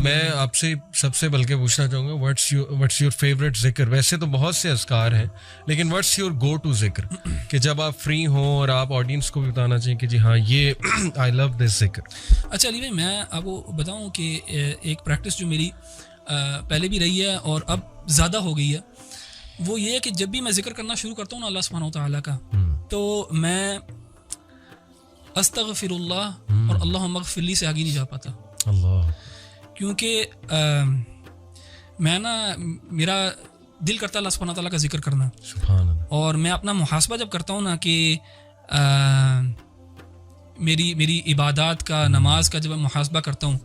میں آپ سے سب سے بلکہ پوچھنا چاہوں گا واٹس یور فیوریٹ ذکر؟ ویسے تو بہت سے اذکار ہیں لیکن واٹس یور گو ٹو ذکر کہ جب آپ فری ہوں اور آپ آڈینس کو بھی بتانا چاہیں کہ جی ہاں یہ آئی لو دس ذکر. اچھا علی بھائی میں آپ کو بتاؤں کہ ایک پریکٹس جو میری پہلے بھی رہی ہے اور اب زیادہ ہو گئی ہے وہ یہ ہے کہ جب بھی میں ذکر کرنا شروع کرتا ہوں نا اللہ سبحانہ و تعالیٰ کا تو میں استغفر اللہ اور اللہم اغفر لی سے آگے نہیں جا پاتا. اللہ. کیونکہ میں نا میرا دل کرتا ہے اللہ سبحانہ تعالیٰ کا ذکر کرنا. سبحان اللہ. اور میں اپنا محاسبہ جب کرتا ہوں نا کہ میری عبادات کا نماز کا جب میں محاسبہ کرتا ہوں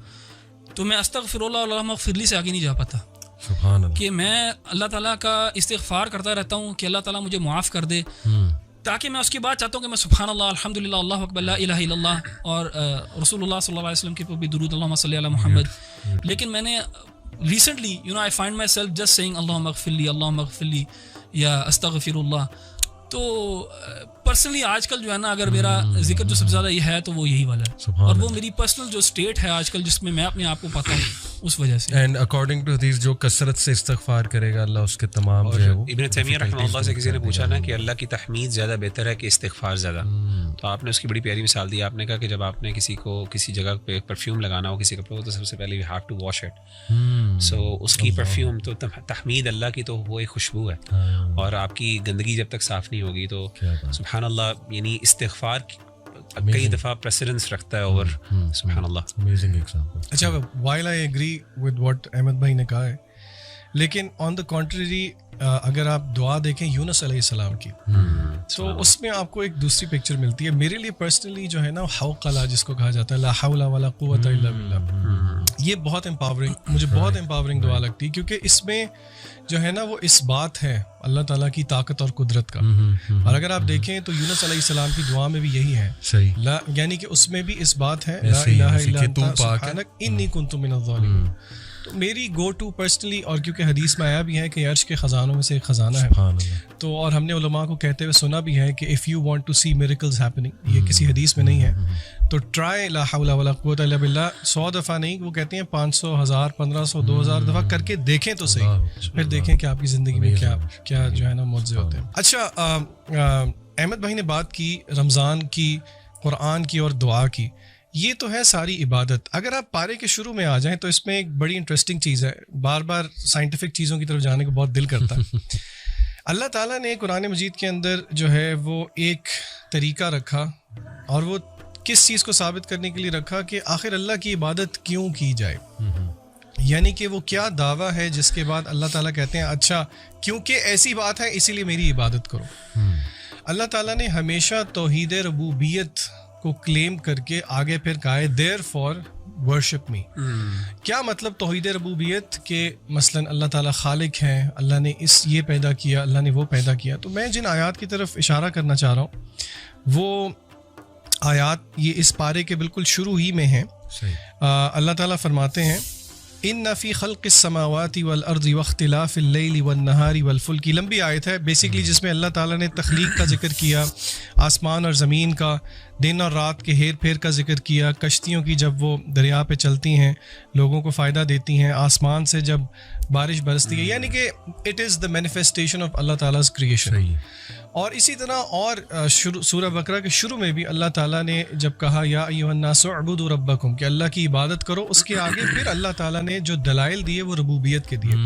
تو میں استغفر اللہ اور اللہم اغفر لی سے آگے نہیں جا پاتا. سبحان اللہ. کہ میں اللہ تعالیٰ کا استغفار کرتا رہتا ہوں کہ اللہ تعالیٰ مجھے معاف کر دے تاکہ میں اس کے بعد چاہتا ہوں کہ میں سبحان اللہ الحمدللہ اللہ اکبر لا الہ الا اللہ اور رسول اللہ صلی اللہ علیہ وسلم کے اوپر بھی درود اللہم صلی علی محمد. لیکن میں نے recently I find myself just saying اللہم اغفر لی یا استغفر اللہ. تو پرسنلی آج کل جو ہے نا اگر میرا ذکر جو سب سے زیادہ یہ ہے تو وہ یہی والا ہے اور وہ میری پرسنل جو اسٹیٹ ہے آج کل جس میں میں اپنے آپ کو پاتا ہوں اس وجہ سے. اینڈ اکارڈنگ ٹو حدیث جو کثرت سے استغفار کرے گا اللہ اس کے تمام جو ہے وہ. ابن تیمیہ رحمہ اللہ سے کسی نے پوچھا نا کہ اللہ کی تحمید زیادہ بہتر ہے کہ استغفار زیادہ, تو آپ نے اس کی بڑی پیاری مثال دی. آپ نے کہا کہ جب آپ نے کسی کو کسی جگہ پہ پرفیوم لگانا ہو کسی کپڑے کو تو سب سے پہلے you have to wash it. So اس کی پرفیوم تو تحمید اللہ کی تو وہ ایک خوشبو ہے اور آپ کی گندگی جب تک صاف نہیں ہوگی تو سبحان اللہ یعنی استغفار کئی دفعہ پریسیڈنس رکھتا ہے اور سبحان اللہ. Amazing example. اچھا while I agree with what Ahmed بھائی نے کہا ہے لیکن آن دا کنٹریری اگر آپ دعا دیکھیں یونس علیہ السلام کی تو اس میں آپ کو ایک دوسری پکچر ملتی ہے. میرے لیے پرسنلی جو ہے نا حوقلہ جس کو کہا جاتا ہے لا حول ولا قوت الا باللہ, یہ بہت امپاورنگ مجھے بہت امپاورنگ دعا لگتی ہے کیونکہ اس میں جو ہے نا وہ اس بات ہے اللہ تعالیٰ کی طاقت اور قدرت کا. اور اگر آپ دیکھیں تو یونس علیہ السلام کی دعا میں بھی یہی ہے یعنی کہ اس میں بھی اس بات ہے لا الہ الا انت سبحانک انی کنت من الظالمین. تو میری گو ٹو پرسنلی اور کیونکہ حدیث میں آیا بھی ہے کہ عرش کے خزانوں میں سے ایک خزانہ ہے تو اور ہم نے علماء کو کہتے ہوئے سنا بھی ہے کہ if you want to see miracles happening, یہ کسی حدیث میں نہیں ہے تو ٹرائی لا حول ولا قوت الا باللہ 100 دفعہ نہیں وہ کہتے ہیں 500 1000 1500 2000 دفعہ کر کے دیکھیں تو صحیح, پھر دیکھیں کہ آپ کی زندگی میں کیا جو ہے نا معجزے ہوتے ہیں. اچھا احمد بھائی نے بات کی رمضان کی, قرآن کی اور دعا کی, یہ تو ہے ساری عبادت. اگر آپ پارے کے شروع میں آ جائیں تو اس میں ایک بڑی انٹرسٹنگ چیز ہے, بار بار سائنٹیفک چیزوں کی طرف جانے کو بہت دل کرتا ہے. اللہ تعالیٰ نے قرآن مجید کے اندر جو ہے وہ ایک طریقہ رکھا اور وہ کس چیز کو ثابت کرنے کے لیے رکھا کہ آخر اللہ کی عبادت کیوں کی جائے, یعنی کہ وہ کیا دعویٰ ہے جس کے بعد اللہ تعالیٰ کہتے ہیں اچھا کیونکہ ایسی بات ہے اسی لیے میری عبادت کرو. اللہ تعالیٰ نے ہمیشہ توحید ربوبیت کو کلیم کر کے آگے پھر کہا ہے دیر فار ورشپ می. کیا مطلب توحید ربوبیت کہ مثلا اللہ تعالیٰ خالق ہیں, اللہ نے یہ پیدا کیا, اللہ نے وہ پیدا کیا. تو میں جن آیات کی طرف اشارہ کرنا چاہ رہا ہوں وہ آیات یہ اس پارے کے بالکل شروع ہی میں ہیں. اللہ تعالیٰ فرماتے ہیں ان فی خلق السماوات والارض واختلاف اللیل والنہار والفلک. لمبی آیت ہے بیسیکلی جس میں اللہ تعالیٰ نے تخلیق کا ذکر کیا, آسمان اور زمین کا, دن اور رات کے ہیر پھیر کا ذکر کیا, کشتیوں کی جب وہ دریا پہ چلتی ہیں لوگوں کو فائدہ دیتی ہیں, آسمان سے جب بارش برستی ہے, یعنی کہ it is the manifestation of Allah تعالیٰ's کریشن. اور اسی طرح اور سورہ بقرہ کے شروع میں بھی اللہ تعالیٰ نے جب کہا یا ایھا الناس اعبدوا ربکم کہ اللہ کی عبادت کرو, اس کے آگے پھر اللہ تعالیٰ نے جو دلائل دیے وہ ربوبیت کے دیے.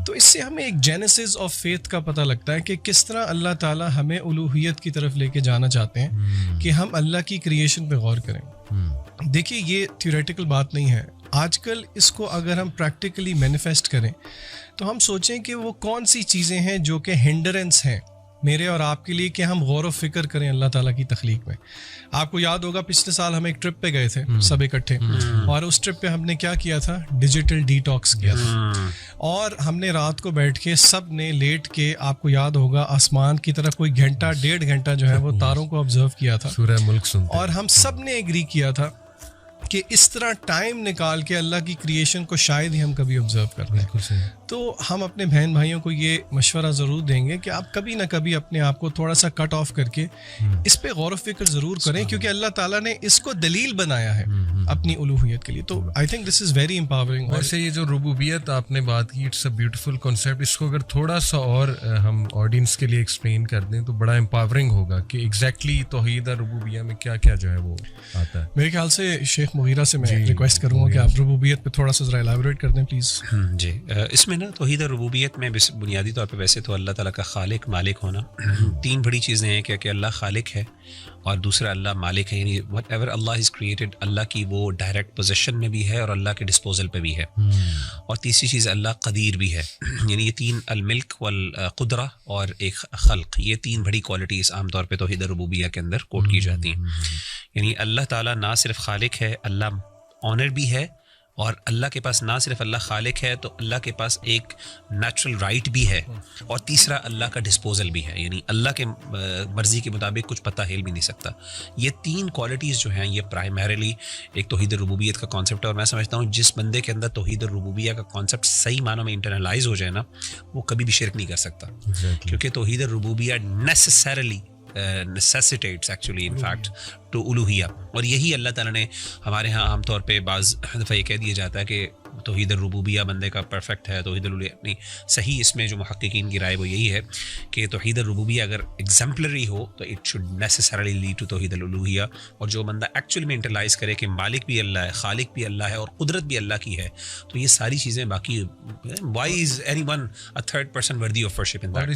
تو اس سے ہمیں ایک جینیسس آف فیتھ کا پتہ لگتا ہے کہ کس طرح اللہ تعالیٰ ہمیں الوہیت کی طرف لے کے جانا چاہتے ہیں کہ ہم اللہ کی کریشن پہ غور کریں. دیکھیے یہ تھیوریٹیکل بات نہیں ہے, آج کل اس کو اگر ہم پریکٹیکلی مینیفیسٹ کریں تو ہم سوچیں کہ وہ کون سی چیزیں ہیں جو کہ ہنڈرنس ہیں میرے اور آپ کے لیے کہ ہم غور و فکر کریں اللہ تعالیٰ کی تخلیق میں. آپ کو یاد ہوگا پچھلے سال ہم ایک ٹرپ پہ گئے تھے سب اکٹھے, اور اس ٹرپ پہ ہم نے کیا کیا تھا, ڈیجیٹل ڈیٹاکس کیا تھا, اور ہم نے رات کو بیٹھ کے سب نے لیٹ کے آپ کو یاد ہوگا آسمان کی طرف کوئی گھنٹہ 1.5 گھنٹہ جو ہے وہ تاروں کو آبزرو کیا تھا, سورہ ملک سنتے, اور ہم سب نے ایگری کیا تھا کہ اس طرح ٹائم نکال کے اللہ کی کریشن کو شاید ہی ہم کبھی آبزرو کرتے ہیں. بالکل صحیح. تو ہم اپنے بہن بھائیوں کو یہ مشورہ ضرور دیں گے کہ آپ کبھی نہ کبھی اپنے آپ کو تھوڑا سا کٹ آف کر کے اس پہ غور و فکر ضرور کریں, کیونکہ اللہ تعالیٰ نے اس کو دلیل بنایا ہے اپنی الوہیت کے لیے. تو I think this is very empowering. ویسے یہ جو ربوبیت آپ نے بات کی, اٹس اے بیوٹیفل کانسیپٹ. اس کو اگر تھوڑا سا اور ہم آڈینس کے لیے ایکسپلین کر دیں تو بڑا امپاورنگ ہوگا کہ ایگزیکٹلی توحید ربوبیہ میں کیا کیا جو ہے وہ آتا ہے. میرے خیال سے شیخ مغیرہ سے میں ریکویسٹ کروں گا کہ آپ ربوبیت پہ تھوڑا سا ذرا ایلیبوریٹ کر دیں پلیز. جی, اس میں نا توحید ربوبیت میں بنیادی طور پہ ویسے تو اللہ تعالیٰ کا خالق مالک ہونا, تین بڑی چیزیں ہیں کہ اللہ خالق ہے اور دوسرا اللہ مالک ہے, یعنی whatever Allah is created Allah کی وہ ڈائریکٹ پوزیشن میں بھی ہے اور اللہ کے ڈسپوزل پہ بھی ہے, اور تیسری چیز اللہ قدیر بھی ہے. یعنی یہ تین, الملک والقدرہ اور ایک خلق, یہ تین بڑی کوالٹیز عام طور پہ توحید ربوبیہ کے اندر کوٹ کی جاتی ہیں. یعنی اللہ تعالیٰ نہ صرف خالق ہے, اللہ آنر بھی ہے, اور اللہ کے پاس نہ صرف اللہ خالق ہے تو اللہ کے پاس ایک نیچرل رائٹ بھی ہے, اور تیسرا اللہ کا ڈسپوزل بھی ہے, یعنی اللہ کے مرضی کے مطابق کچھ پتہ ہل بھی نہیں سکتا. یہ تین کوالٹیز جو ہیں یہ پرائمریلی ایک توحید ربوبیت کا کانسیپٹ ہے, اور میں سمجھتا ہوں جس بندے کے اندر توحید ربوبیہ کا کانسیپٹ صحیح معنوں میں انٹرنلائز ہو جائے نا, وہ کبھی بھی شرک نہیں کر سکتا, کیونکہ توحید ربوبیہ necessarily necessitates actually in fact to الوہیہ. اور یہی اللہ تعالیٰ نے ہمارے ہاں عام طور پہ بعض دفعہ یہ کہہ دیا جاتا ہے کہ توحید الربوبیہ بندے کا پرفیکٹ ہے, توحید الوہیہ نہیں. صحیح اس میں جو محققین کی رائے وہ یہی ہے کہ توحید الربوبیہ اگر ایگزمپلری ہو تو it should necessarily lead to توحید الالوہیہ, اور جو بندہ ایکچوئل میں انٹرلائز کرے کہ مالک بھی اللہ ہے, خالق بھی اللہ ہے, اور قدرت بھی اللہ کی ہے, تو یہ ساری چیزیں باقی, why is anyone a third person worthy of worship in that؟